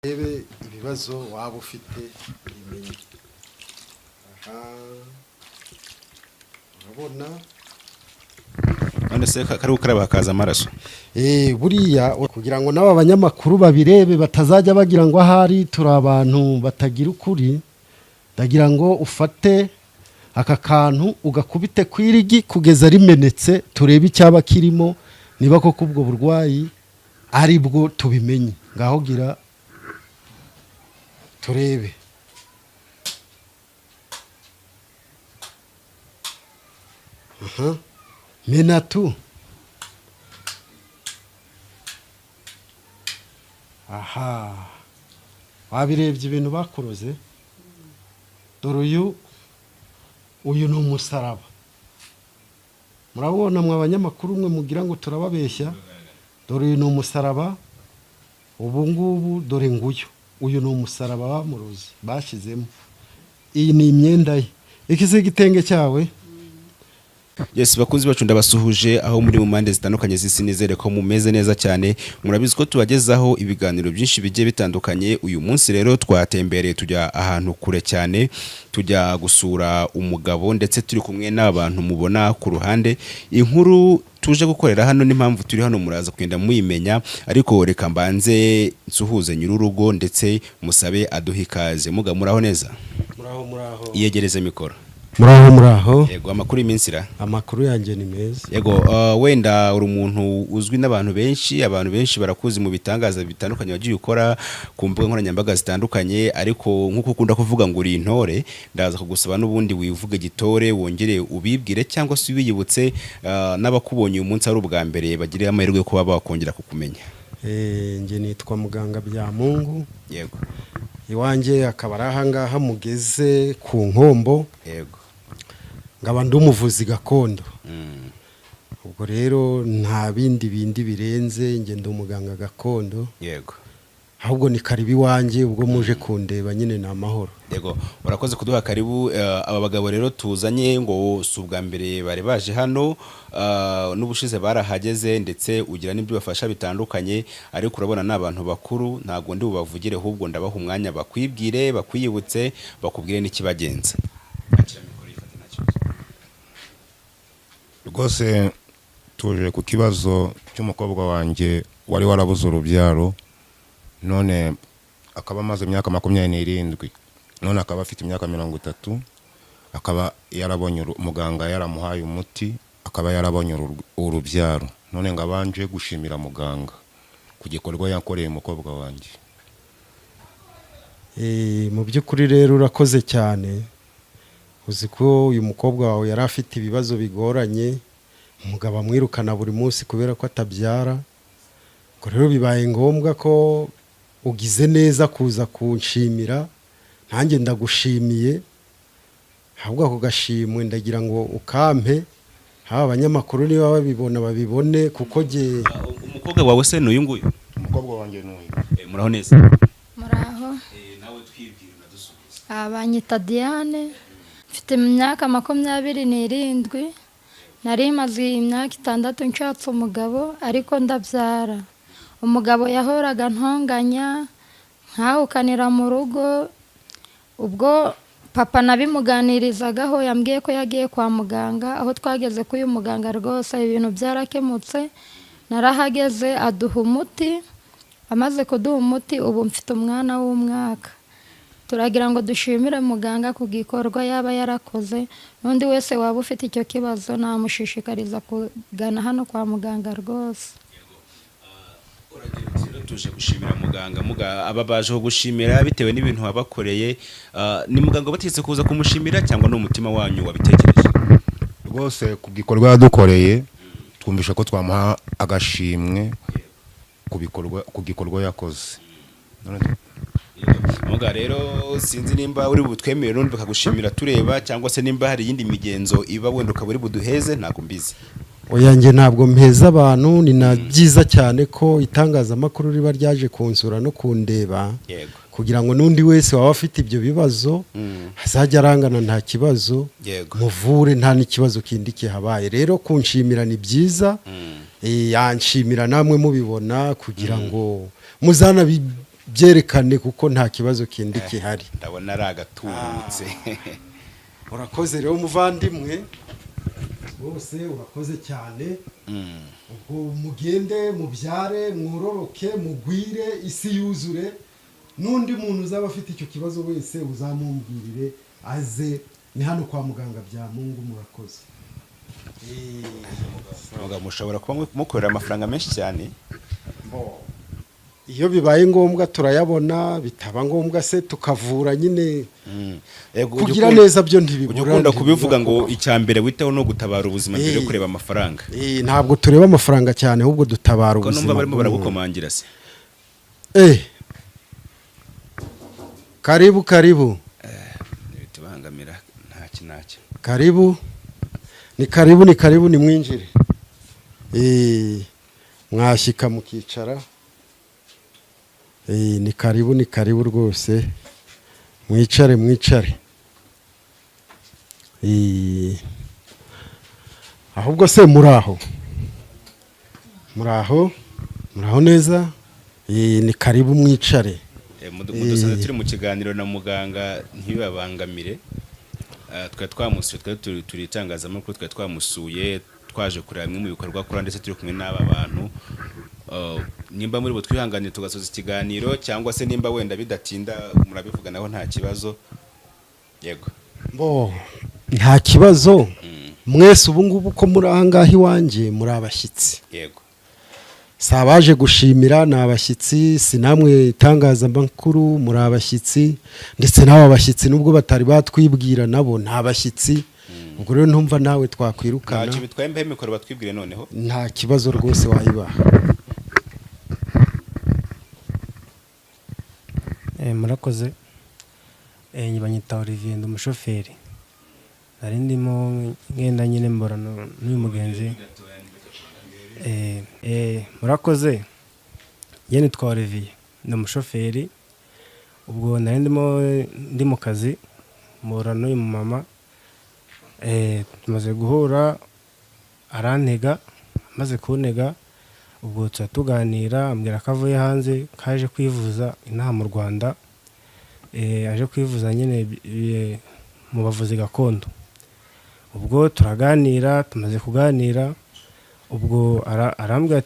Ebe ibibazo waba ufite bimenye. Aha. Urabona none se kari gukaraba hakaza amaraso. Buriya kugira ngo n'aba banyamakuru babirebe batazajya bagira ngo ahari turi abantu batagira ukuri, ndagira ngo ufate aka kantu ugakubite kwirigi kugeza rimenetse turebe icyaba kirimo, niba koko ubwo burwayi ari bwo tubimenye. Ngaho gira turebe. Menatu. Aha. Wabirebye ibintu bakuroze? Dore uyu ni umusaraba. Murabona mwe abanyamakuru mwe mugira ngo turababeshya? Dore uyu ni umusaraba. Ubu ngubu dore nguyu. Uyu ni umusaraba bamuroze bashizemo. Iyi ni imyenda ye. Ikisi igitenge cyawe? Yes, bakunzi bacu ndabasuhuje aho muri mu mande zitandukanye z'isi, nizere ko mumeze neza cyane. Murabizi ko tubagezaho ibiganiro byinshi bigiye bitandukanye. Uyu munsi rero twatembereye tujya ahantu kure cyane, tujya gusura umugabo ndetse turi kumwe n'abantu mubona ku ruhande. Inkuru tuje gukorera hano n'impamvu turi hano muraza kwenda muyimenya, ariko reka mbanze nsuhuze nyururugo ndetse musabe aduhikaze. Mugabo muraho neza? Muraho. Iyegereze mikoro. Muraho. Yego, amakuru y'iminsi amakuru yanjye ni meza. Yego, wenda uri umuntu uzwi n'abantu benshi, abantu benshi barakuzi mu bitangaza bitandukanye wagiye ukora ku mbuga nkoranyambaga zitandukanye, ariko nk'uko ukunda kuvuga ngo uri intore, ndaza kugusaba n'ubundi wivuge gitore, wongere ubibwire cyangwa se ubiyibutse n'abakubonye uyu munsi ari ubwa mbere bagire amahirwe yo kuba bakongera kukumenya. Nge nitwa Muganga Byamungu. Yego. Iwanjye akaba ari ahangaha mugeze ku Nkombo. Yego. Ngaba ndi umuvuzi gakondo. Ubwo rero nta bindi birenze, nge ndi umuganga gakondo. Yego. Ahubwo ni karibu iwanjye, ubwo muje kundeba nyine ni amahoro. Yego, urakoze kuduha karibu. Aba bagabo rero tuzanye ngo si ubwa mbere bari baje hano, n'ubushize barahageze ndetse ugira n'ibyo bafasha bitandukanye, ariko urabona n'abantu bakuru, ntago ndi bubavugire, ahubwo ndabaha umwanya bakwibwire, bakwiyibutse, bakubwire n'ikibagenza. Rwose tuje ku kibazo cy'umukobwa wanjye wari warabuze urubyaro, none akaba amaze imyaka 27, none akaba afite imyaka 30, akaba yarabonye muganga yaramuhaye umuti, akaba yarabonye urubyaro. None ngabanje gushimira muganga ku gikorwa yakoreye umukobwa wanjye. Mu by'ukuri rero urakoze cyane. Uzi ko uyu mukobwa wawe yari afite ibibazo bigoranye, umugabo amwirukana buri munsi kubera ko atabyara. Ko rero bibaye ngombwa ko ugize neza kuza kunshimira, nanjye ndagushimiye. Ahubwo ako gashimwe ndagira ngo ukampe, haba abanyamakuru niba babibone kuko je. Umukobwa wawe se n'uyu nguyu? Umukobwa wanjye n'uyu. Muraho neza? Muraho. Nawe twibwira unadusubiza. Abanyita Diane, mfite imyaka 27, nari maze imyaka 6 nshatse umugabo, ariko ndabyara. Umugabo yahoraga ntonganya, nkawukanira mu rugo. Ubwo papa nabimuganirizagaho, yambwiye ko yagiye kwa muganga. Aho twageze ko uyu muganga rwose ibintu byarakemutse, narahageze aduha umuti. Amaze kuduha umuti, ubu mfite umwana w'umwaka. Turagira ngo dushimire muganga ku gikorwa yaba yarakoze. N'undi wese waba ufite icyo kibazo namushishikariza kugana hano kwa muganga rwose. Tuje gushimira muganga. Aba bajeho gushimira bitewe n'ibintu wabakoreye. Ni muganga bategetse kuza kumushimira cyangwa n'umutima wanyu wabitekereje? Rwose ku gikorwa yadukoreye twumvisha ko twamuha agashimwe ku gikorwa yakoze. Muga rero sinzi nimba uri butwemere n'undi bakagushimira tureba, cyangwa se nimba hari yindi migenzo iba wenda ukaba uri buduheze, ntago mbizi. Oyange ntabwo mpeza abantu, ni na byiza cyane ko itangazamakuru riba ryaje kunsura no kundeba. Yego. Kugira ngo n'undi wese waba afite ibyo bibazo azajya arangana nta kibazo, muvure nta n'ikibazo kindi kihabaye. Rero kunshimira ni byiza, yanshimira namwe mubibona kugira ngo muzana byerekane kuko nta kibazo kindi gihari. ndabona ari agatubutse. Urakoze rero muvandimwe, bose urakoze cyane. Ubwo mugende mubyare, mwuroroke, mugwire, isi yuzure. N'undi muntu uzaba afite icyo kibazo wese uzamumbwirire aze, ni hano kwa muganga bya Mungu. Murakoze. Mugabo mushobora kuba mukorera amafaranga menshi cyane. Iyo bibaye ngombwa turayabona, bitaba ngombwa se tukavura nyine. Kugira neza byo ntibigura. Ukunda kubivuga ngo icyambere witaho no gutabara ubuzima mbere yo kureba amafaranga. Ntabwo tureba amafaranga cyane, ahubwo dutabara ubuzima. Ko numva barimo baragukomangira se. Karibu karibu. Bitubangamira ntacyo. Karibu. Ni karibu ni mwinjire. Mwashika mukicara. Ni karibu rwose. Mwicare. Ahubwo se muraho neza. Ni karibu mwicare. Mudusanze turi mu kiganiro na muganga ntibibabangamire. Twari twamusuye, turi itangazamakuru, twari twamusuye twaje kureba bimwe mu bikorwa akora ndetse turi kumwe n'aba bantu. Nimba muri bo twihanganire tugasoza ikiganiro, cyangwa se nimba wenda bidatinda murabivuga naho nta kibazo. Yego. Nta kibazo. Mwese ubu ngubu ko muri ahangaha iwanjye muri abashyitsi. Yego. Sabaje gushimira na abashyitsi, sinamwe itangazamakuru muri abashyitsi, ndetse n'aba bashyitsi nubwo batari batwibwira nabo nta bashyitsi. Ubwo rero ntumva nawe twakwirukana. Ntacyo bitwaye mbe mikoro batwibwire noneho. Nta kibazo rwose wayibaha. Murakoze. Nyibanyita Olivier, ndi umushoferi. Nari ndimo ngenda nyine mborana n'uyu mugenzi. Murakoze. Njye nitwa Olivier, ndi umushoferi. Ubwo nari ndi mu kazi mborana n'uyu mama. Tumaze guhura, arantega, amaze kuntega, ubwo tuganira, ambwira ko avuye hanze, kaje kwivuza inaha mu Rwanda. Aje kwivuza nyine mu bavuzi gakondo. Ubwo turaganira, tumaze kuganira, ubwo arambwira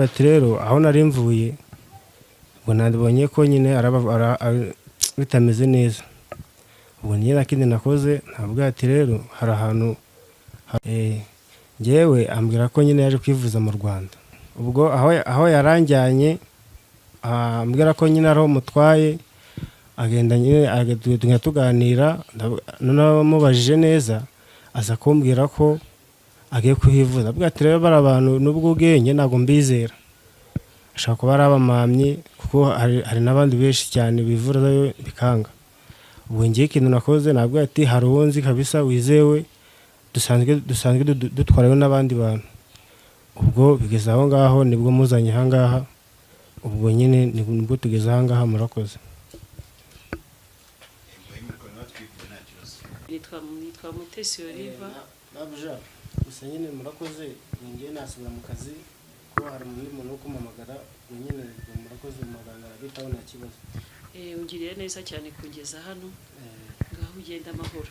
ati rero aho nari mvuye, ubwo nabonye ko nyine bitameze neza. Ubwo nyine nakindi nakoze, ntabwo ati rero hari ahantu ngewe ambwira ko nyine yaje kwivuza mu Rwanda. Ubwo aho yaranjyanye, ambwira ko nyine ariho mutwaye, agenda nyine tuganira, namubajije neza, aza kumbwira ko agiye kuhivuza. Abwira ati rero bari abantu n'ubwo ubwenge ntabwo mbizera, ashaka kuba ari abamamyi kuko hari n'abandi benshi cyane bivurayo bikanga. Ubwo ngiye ikintu nakoze, nabwo ati hari uwo nzi kabisa wizewe, dusanzwe dutwarayo n'abandi bantu. Ubwo bigeze aho ngaho nibwo muzanye aha ngaha. Ubwo nyine nibwo tugeze aha ngaha. Murakoze. Nitwa Mutesi Oliva. Gusa nyine murakoze, ngiye nasubira mu kazi ko hari undi muntu wo kumamagara. Nyine murakoze, muganga arabitaho nta kibazo. Ungiriye neza cyane kugeza hano. Ngaho ugenda amahoro.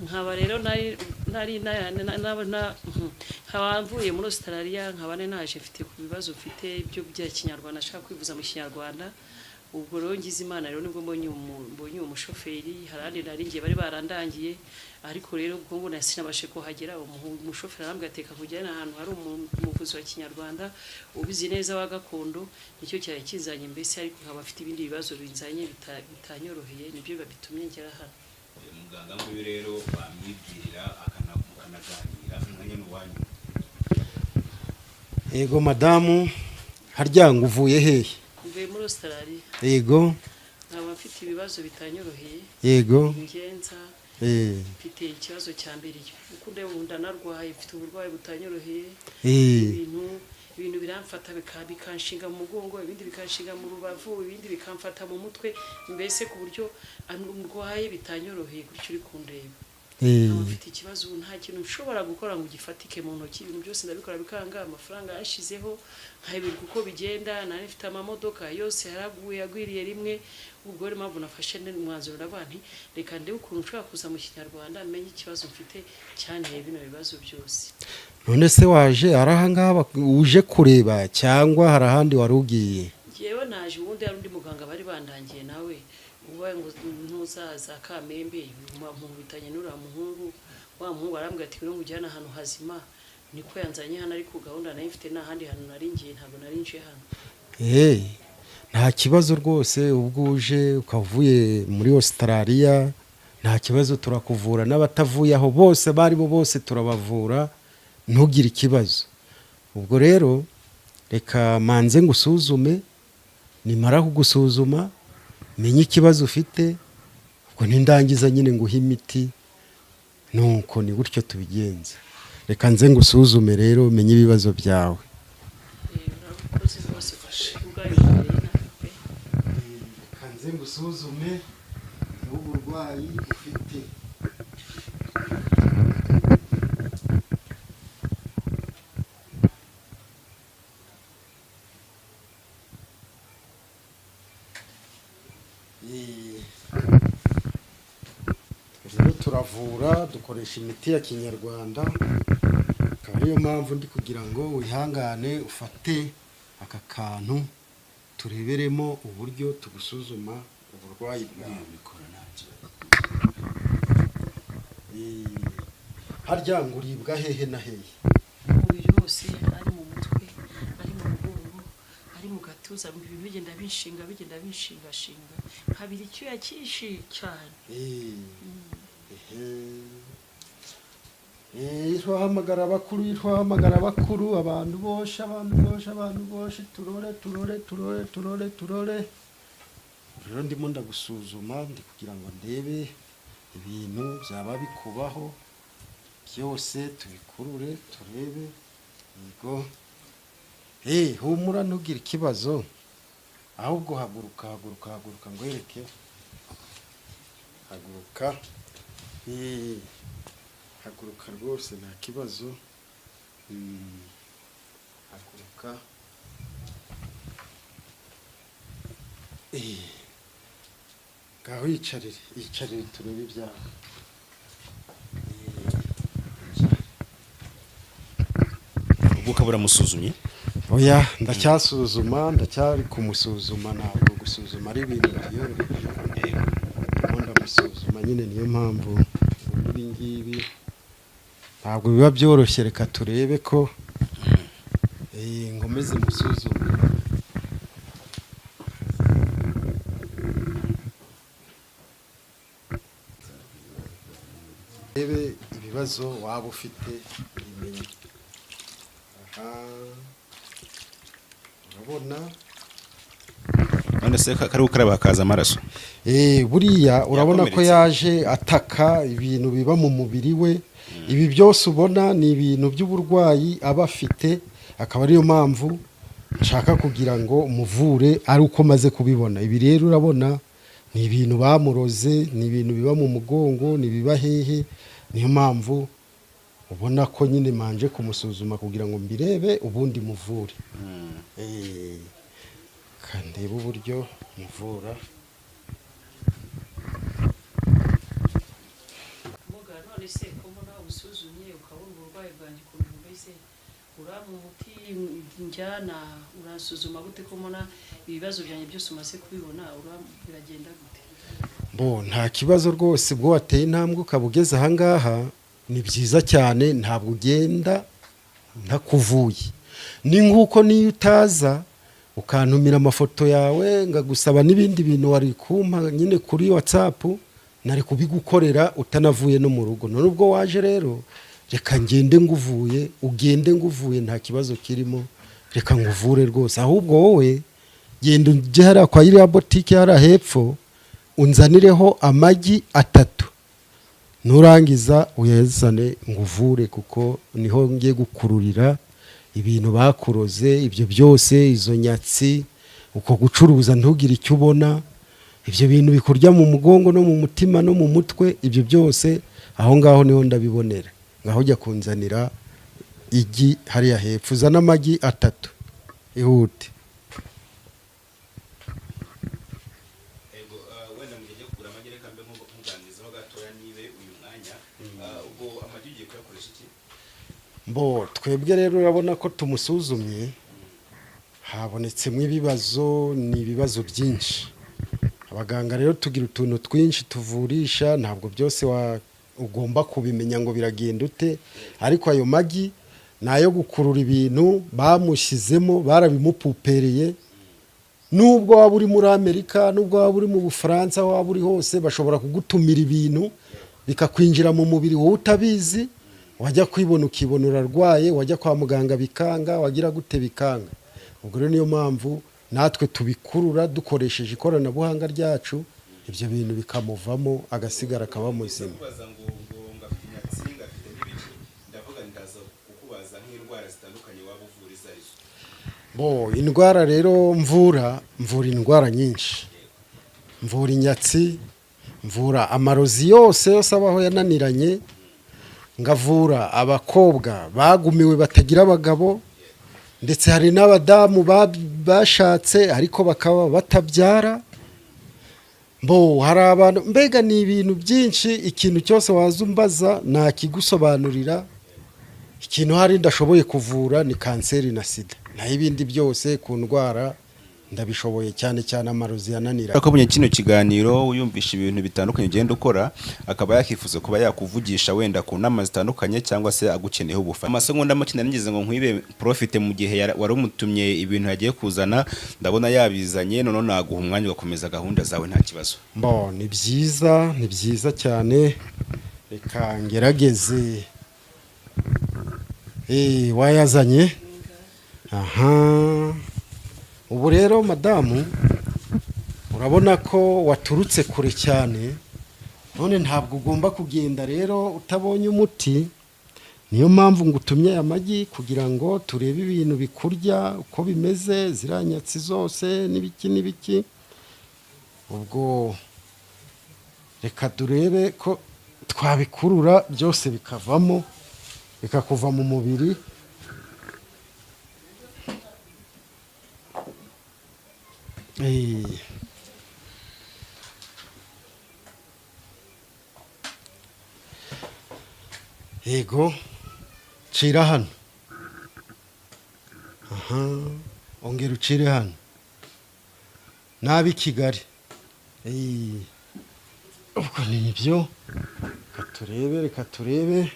Nkaba rero nkaba mvuye muri Australia, nkaba naje mfite ku bibazo mfite ibyo bya Kinyarwanda, ashaka kwivuza mu Kinyarwanda. Ubwo rero ngize Imana rero nibwo mbonye umushoferi, harandi nari ngiye bari barandangiye, ariko rero ubwo ngo nasinabashe kuhagera. Umushoferi arambwira ateka kujyana ahantu hari umuvuzi wa Kinyarwanda ubizi neza wa gakondo, nicyo cyari kizanye mbese, ariko nkaba afite ibindi bibazo binzanye bitanyoroheye, nibyo babitumye ngera hano. Muganga muri rero bamwibwirira akanaganira mwanya n'uwanyu. Yego madamu, harya ngo uvuye hehe? Mvuye muri Australia. Yego. Nkaba mfite ibibazo bitanyoroheye. Yego. Ingenza. Mfite ikibazo cya mbere kuko ndabunda narwaye, mfite uburwayi butanyoroheye. Ibintu biramfata bikanshinga mu mugongo, ibindi bikanshinga mu rubavu, ibindi bikamfata mu mutwe, mbese ku buryo ndwaye bitanyoroheye gutyo uri kundeba. mfite ikibazo nta kintu nshobora gukora ngo gifatike mu ntoki, ibintu byose ndabikora bikanga, amafaranga yashizeho nkabirwa uko bigenda, nari mfite amamodoka yose yaraguye yagwiriye rimwe. Ubwo rero mpamvu nafashe umwanzuro ndavuga nti reka ndebe ukuntu nshobora kuza mu Kinyarwanda menye ikibazo mfite cyanteye bino bibazo byose. None se waje ari ahangaha uje kureba cyangwa hari ahandi wari ugiye? Yewe naje ubundi hari undi muganga bari bandangiye nawe ubaye ngo ntuzaza Kamembe mu bitanye n'uriya muhungu, wa muhungu arambwira ati ngo ujyana ahantu hazima, niko yanzanye hano ariko gahunda nayo mfite n'ahandi hantu nari ngiye, ntabwo nari nje hano. Nta kibazo rwose, ubwo uje ukavuye muri Australia nta kibazo, turakuvura n'abatavuye aho bose bari bo bose turabavura, ntugire ikibazo. Ubwo rero reka manze ngusuzume, nimara kugusuzuma menye ikibazo ufite, ubwo nindangiza nyine nguha imiti, nuko ni gutyo tubigenza. Reka nze ngusuzume rero menye ibibazo byawe. Reka nze ngusuzume n'uburwayi ufite. Rero turavura dukoresha imiti ya Kinyarwanda, akaba ariyo mpamvu ndi kugira ngo wihangane ufate aka kantu tureberemo uburyo tugusuzuma uburwayi bwawe. Harya ngo uribwa hehe na hehe? Umubiri wose, ari mu mutwe, ari mu mugongo, ari mu gatuza, ibintu bigenda binshingashinga, nkabira icyuya cyinshi cyane. Twahamagara abakuru, abantu boshe, turore. Rero ndimo ndagusuzuma, ndi kugira ngo ndebe ibintu byaba bikubaho byose, tubikurure turebe. Yego, humura ntugire ikibazo, ahubwo haguruka ngwereke. Haguruka, haguruka rwose nta kibazo. Haguruka. Ngaho yicarire turebe ibyawe. ubwo ukaba uramusuzumye? Oya, ndacyari kumusuzuma, ntabwo gusuzuma ari ibintu byoroshye. Ndimo ndamusuzuma nyine, niyo mpamvu ibi ngibi ntabwo biba byoroshye. Reka turebe ko ngomeze musuzume. Rebe ibibazo waba ufite bimenye. Urabona none se kari gukaraba hakaza amaraso? Buriya urabona ko yaje ataka ibintu biba mu mubiri we. Ibi byose ubona ni ibintu by'uburwayi aba afite, akaba ariyo mpamvu nshaka kugira ngo umuvure ari uko maze kubibona. Ibi rero urabona ni ibintu bamuroze, ni ibintu biba mu mugongo, ni biba hehe. Niyo mpamvu ubona ko nyine manje kumusuzuma kugira ngo mbirebe ubundi muvure. Kandeba uburyo muvura. None se ko mbona usuzumye ukabona uburwayi bwanjye ukuntu bumeze, uramu umuti njyana urasuzuma gute ko mbona ibibazo byanjye byose umaze kubibona, biragenda gute? Nta kibazo rwose, bwo wateye intambwe ukaba ugeze ahangaha ni byiza cyane, ntabwo ugenda ntakuvuye. Ni nk'uko niyo utaza ukantumira amafoto yawe ngagusaba n'ibindi bintu wari kumpa nyine kuri WhatsApp, nari kubigukorera utanavuye no mu rugo. None ubwo waje rero, reka ngende nguvuye, ugende nguvuye, nta kibazo kirimo. Reka nguvure rwose, ahubwo wowe genda ujye hariya kwa iriya botike hariya hepfo, unzanireho amagi 3, nurangiza uyazane nguvure, kuko niho ngiye gukururira ibintu bakuroze. Ibyo byose, izo nyatsi, uko gucuruza ntugire icyo ubona, ibyo bintu bikurya mu mugongo no mu mutima no mu mutwe, ibyo byose aho ngaho niho ndabibonera, ngaho ujya kunzanira igi hariya hepfo, uzana amagi 3 ihute. Ego wenda mugeze kugura amagi reka mbe nko kuganirizaho gatoya nibe uyu mwanya ubwo amagi ugiye kuyakoresha iki? Mbo twebwe rero urabona ko tumusuzumye habonetsemo ibibazo, ni ibibazo byinshi. Abaganga rero tugira utuntu twinshi tuvurisha, ntabwo byose ugomba kubimenya ngo biragenda ute, ariko ayo magi nayo gukurura ibintu bamushyizemo, barabimupupereye. Nubwo waba uri muri Amerika, nubwo waba uri mu Bufaransa, waba uri hose, bashobora kugutumira ibintu bikakwinjira mu mubiri wowe utabizi, wajya kwibona ukibona urarwaye, wajya kwa muganga bikanga, wagira gute bikanga. Ubwo rero niyo mpamvu natwe tubikurura dukoresheje ikoranabuhanga ryacu, ibyo bintu bikamuvamo agasigara akaba muzima. Bo indwara rero mvura indwara nyinshi, mvura inyatsi, mvura amarozi yose abaho yananiranye, ngavura abakobwa bagumiwe batagira abagabo, ndetse hari n'abadamu bashatse ariko bakaba batabyara. Mbo hari abantu, mbega ni ibintu byinshi, ikintu cyose wazumbaza nakigusobanurira. Ikintu hari ndashoboye kuvura ni kanseri na sida, naho ibindi byose ku ndwara ndabishoboye, cyane cyane amarozi yananira. Akabonye kino kiganiro uyumvisha ibintu bitandukanye ugenda ukora, akaba yakifuza kuba yakuvugisha wenda ku nama zitandukanye cyangwa se agukeneyeho ubufasha. Amasegonda make nanigize ngo nkwibe profite mu gihe wari umutumye ibintu yagiye kuzana, ndabona yabizanye, none naguha umwanya ugakomeza gahunda zawe nta kibazo. Mbo ni byiza cyane, reka ngerageze. Wayazanye. Aha, ubu rero madamu urabona ko waturutse kure cyane, none ntabwo ugomba kugenda rero utabonye umuti. Niyo mpamvu ngutumye amagi kugira ngo turebe ibintu bikurya uko bimeze, ziranyatsi zose n'ibiki. Ubwo reka turebe ko twabikurura byose bikavamo, bikakuva mu mubiri. Yego, cira hano. Aha, ongera ucire hano. Nabi Kigali. Ubwo ni ibyo. Reka turebe.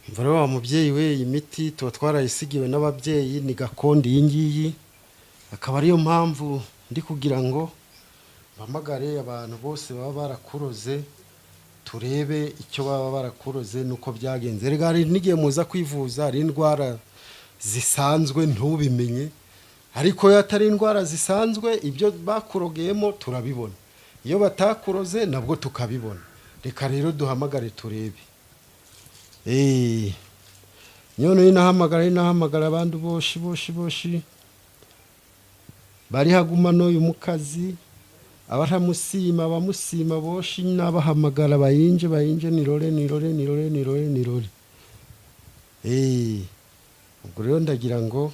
Mvura wa mubyeyi we, imiti tuba twarayisigiwe n'ababyeyi, ni gakondo iyi ngiyi. Akaba ariyo mpamvu ndi kugira ngo mpamagare abantu bose baba barakuroze, turebe icyo baba barakuroze nuko byagenze. Rega hari n'igihe muza kwivuza hari indwara zisanzwe ntubimenye, ariko iyo atari indwara zisanzwe ibyo bakurogeyemo turabibona, iyo batakuroze nabwo tukabibona. Reka rero duhamagare turebe. Nyono inahamagara abantu boshi bari hagumano uyu mukazi, abaramusima bamusima boshi nabahamagara bayinje nirore. Ubwo rero ndagira ngo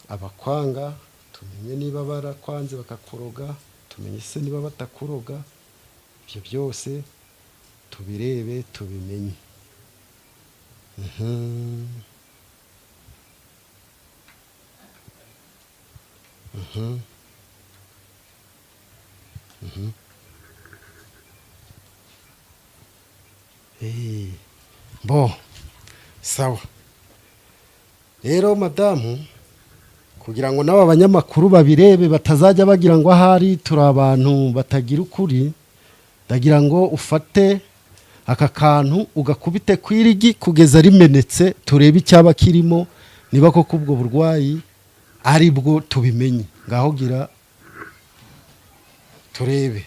abakwanga tumenye niba barakwanze bakakuroga, tumenye se niba batakuroga. Ibyo byose tubirebe tubimenye. Bo sawa rero madamu kugira ngo n'aba banyamakuru babirebe batazajya bagira ngo ahari turi abantu batagira ukuri ndagira ngo ufate aka kantu ugakubite ku irigi kugeza rimenetse turebe icyaba kirimo niba koko ubwo burwayi ari bwo tubimenye ngaho gira turebe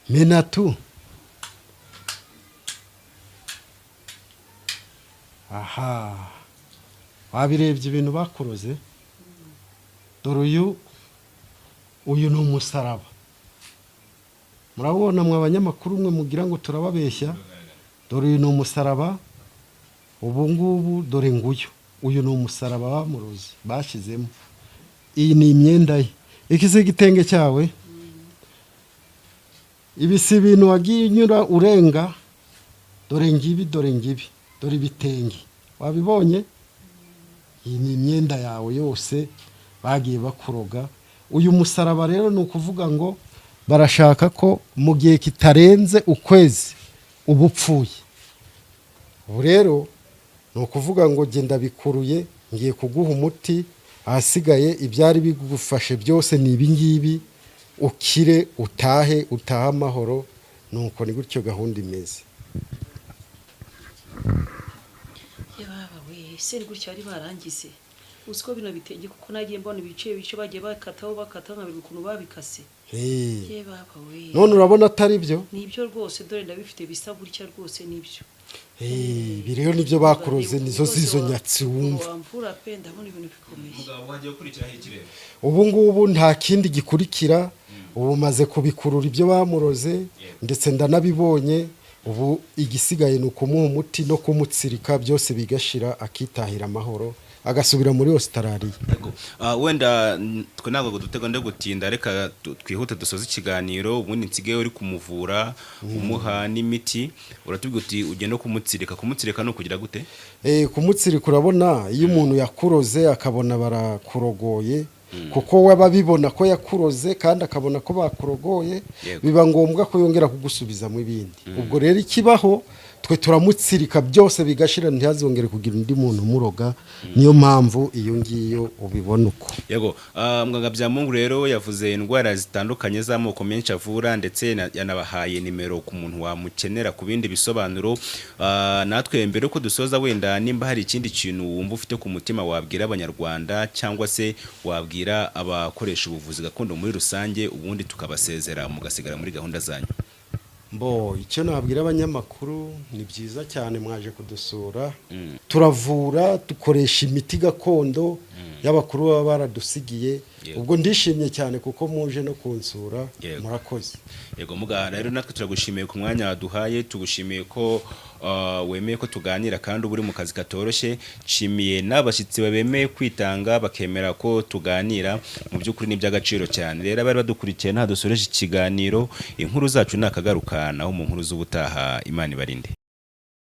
menatu aha wabirebye ibintu bakuroze dore uyu ni umusaraba murabona mwe abanyamakuru mwe mugira ngo turababeshya dore uyu ni umusaraba ubu ngubu dore nguyu uyu ni umusaraba bamuroze bashyizemo iyi ni imyenda ye iki si igitenge cyawe ibi si ibintu wagiye unyura urenga dore ngibi dore ibitenge wabibonye iyi ni imyenda yawe yose bagiye bakuroga uyu musaraba rero ni ukuvuga ngo barashaka ko mu gihe kitarenze ukwezi uba upfuye ubu rero ni ukuvuga ngo genda bikuruye ngiye kuguha umuti ahasigaye ibyari bigufashe byose ni ibingibi ukire utahe amahoro nuko ni gutyo gahunda imeze ese ni gutyo bari barangize uzi ko bino bitenge kuko nagiye mbona ibice bagiye bakata nkabira ukuntu babikase none urabona atari byo nibyo rwose dore ndabifite bisa gutya rwose nibyo ibi rero nibyo bakuroze nizo zizo nyatsi wumva wamvura pe ndabona ibintu bikomeye ubu ngubu nta kindi gikurikira ubu maze kubikurura ibyo bamuroze ndetse ndanabibonye ubu igisigaye ni ukumuha umuti no kumutsirika byose bigashira akitahira amahoro agasubira muri Australia. Wenda twe ntabwo duteganya gutinda reka twihute dusoza ikiganiro ubundi nsigaye uri kumuvura umuha n'imiti uratubwira uti ugenda kumutsirika no kugira gute kumutsirika urabona iyo umuntu yakuroze akabona barakurogoye kuko waba bibona ko yakuroze kandi akabona ko bakurogoye biba ngombwa ko yongera kugusubizamo ibindi ubwo rero ikibaho twe turamutsirika byose bigashira ntihazongere kugira undi muntu umuroga niyo mpamvu iyo ngiyo ubibona uko yego muganga Byamungu rero yavuze indwara zitandukanye z'amoko menshi avura ndetse yanabahaye nimero ku muntu wamukenera ku bindi bisobanuro natwe mbere ko dusoza wenda nimba hari ikindi kintu wumva ufite ku mutima wabwira abanyarwanda cyangwa se wabwira abakoresha ubuvuzi gakondo muri rusange ubundi tukabasezera mugasigara muri gahunda zanyu icyo nabwira abanyamakuru ni byiza cyane mwaje kudusura turavura dukoresha imiti gakondo y'abakuru baba baradusigiye ubwo ndishimye cyane kuko muje no kunsura murakoze yego muganga rero natwe turagushimiye ku mwanya waduhaye tugushimiye ko wemeye ko tuganira kandi uburi mu kazi katoroshye nshimiye n'abashyitsi babemeye kwitanga bakemera ko tuganira mu by'ukuri n'iby'agaciro cyane rero abari badukurikiye nta dusoreje ikiganiro inkuru zacu nakagaruka naho mu nkuru z'ubutaha Imana ibarinde.